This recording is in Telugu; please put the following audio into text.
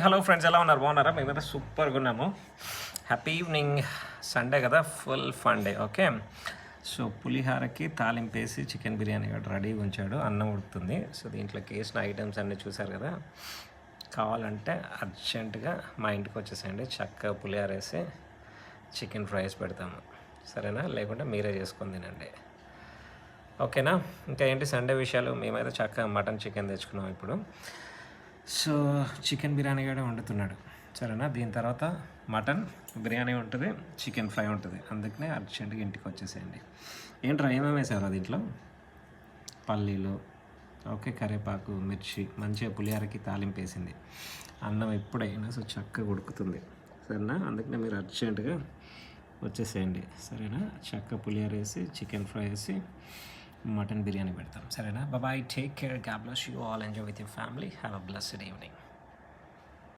హలో ఫ్రెండ్స్, ఎలా ఉన్నారు? బాగున్నారా? మేమైతే సూపర్గా ఉన్నాము. Happy evening. సండే కదా, full fun day. Okay, so పులిహారకి తాలింపేసి చికెన్ బిర్యానీ కూడా రెడీగా ఉంచాడు. అన్నం ఉడుకుతుంది. సో దీంట్లోకి వేసిన ఐటమ్స్ అన్నీ చూసారు కదా. కావాలంటే అర్జెంటుగా మా ఇంటికి వచ్చేసేయండి. చక్కగా పులిహార వేసి చికెన్ ఫ్రైస్ పెడతాము, సరేనా? లేకుంటే మీరే చేసుకొని తినండి, ఓకేనా? ఇంకా ఏంటి సండే విషయాలు? మేమైతే చక్కగా మటన్ చికెన్ తెచ్చుకున్నాం ఇప్పుడు. సో చికెన్ బిర్యానీ కూడా వండుతున్నాడు, సరేనా? దీని తర్వాత మటన్ బిర్యానీ ఉంటుంది, చికెన్ ఫ్రై ఉంటుంది. అందుకనే అర్జెంట్గా ఇంటికి వచ్చేసేయండి. ఏంట్రా, ఏమేమి వేసారా దీంట్లో? పల్లీలు, ఓకే, కరివేపాకు, మిర్చి, మంచిగా పులిహోరకి తాలింపు వేసింది. అన్నం ఎప్పుడైనా సో చక్కగా ఉడుకుతుంది, సరేనా? అందుకనే మీరు అర్జెంటుగా వచ్చేసేయండి, సరేనా? చక్కగా పులిహోర వేసి చికెన్ ఫ్రై వేసి మటన్ బిర్యానీ పెడతాం, సరేనా? Bye, take care, god bless you all, enjoy with your family, have a blessed evening.